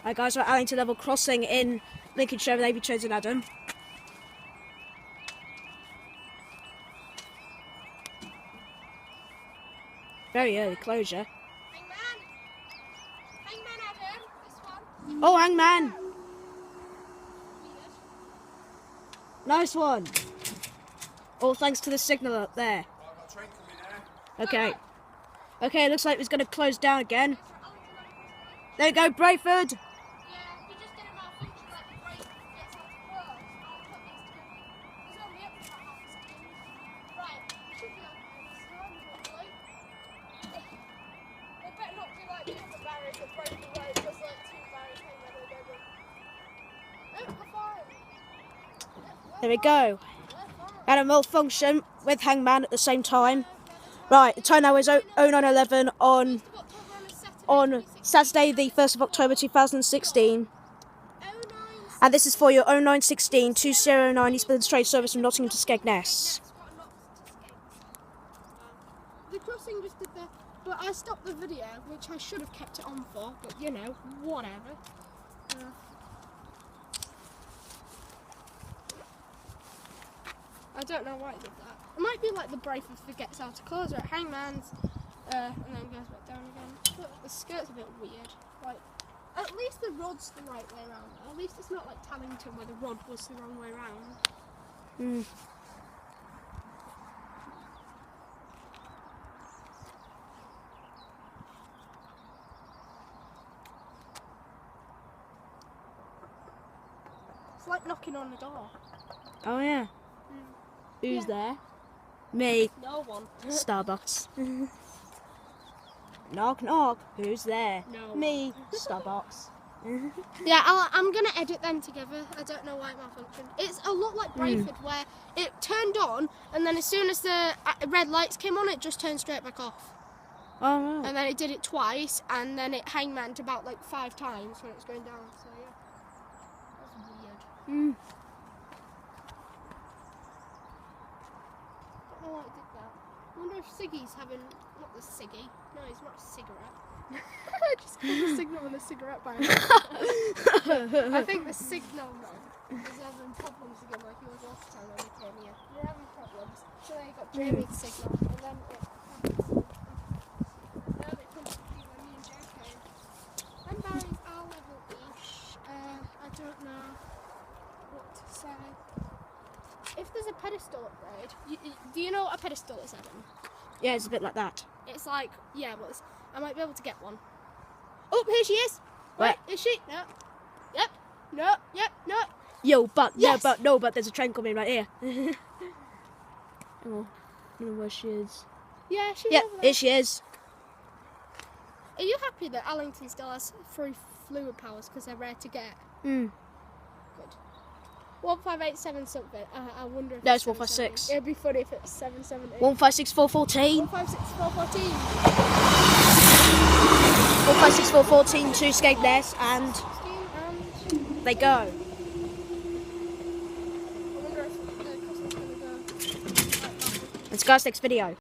Alright guys, we're at Allington level crossing in Lincolnshire with AB Chosen Adam. Very early closure. Hangman! Hangman, Adam! This one. Oh, Hangman! Weird. Nice one! All thanks to the signal up there. Okay. Okay, looks like it's going to close down again. There you go, Brayford! Yeah, we just did a malfunction like the Brayford gets out of work. I'll put these together. It's only up to about half a second. Right, we should be okay this time, hopefully. We better not do like the other barriers that break the road. There's like 2 barriers hanging over the road. Oh, we're fine. There we go. And a malfunction with Hangman at the same time. Right, the time now is 09:11 on Saturday, the 1st of October 2016. And this is for your 0916 209 East Midlands trade service from Nottingham to Skegness. The crossing just did that, but I stopped the video, which I should have kept it on for, but you know, whatever. I don't know why it did that. It might be like the Brayford forgets how to close or at Hangman's, and then goes back down again. Look, the skirt's a bit weird. Like, at least the rod's the right way around. At least it's not like Allington where the rod was the wrong way around. It's like knocking on the door. Oh yeah. Who's there? Me. No one. Starbucks. Knock knock. Who's there? No. Me. Starbucks. Yeah, I'm gonna edit them together. I don't know why it malfunctioned. It's a lot like Brayford, where it turned on, and then as soon as the red lights came on, it just turned straight back off. Oh no. And then it did it twice, and then it hangmaned about like 5 times when it was going down. So yeah, that's weird. Don't know why it did that. I wonder if Siggy's having, not the Siggy. No, he's not a cigarette. I just called the signal and a cigarette by I think the signal man is having problems again like he was last time when we came here. We're having problems. So then you got Jamie's signal and then it now it comes to be when me and Joe came. And Barry's our level-ish. I don't know what to say. If there's a pedestal upgrade, do you know what a pedestal is, Adam? Yeah, it's a bit like that. It's like, yeah, well, I might be able to get one. Oh, here she is. Where? Wait, is she? No. Yep. No. Yep. No. Yo, but Yes. no, but there's a train coming right here. Oh, I don't know where she is. Yeah, she's Yeah, over there. here she is. Are you happy that Allington still has 3 fluid powers because they're rare to get? Mm. Good. 1587 something. I wonder if No, it's it's 156. 778. It'd be funny if it's 778. 156414. 156414. 156414 to Skegness, and 16 and they go. I wonder if the crossing's gonna go. Let's go next video.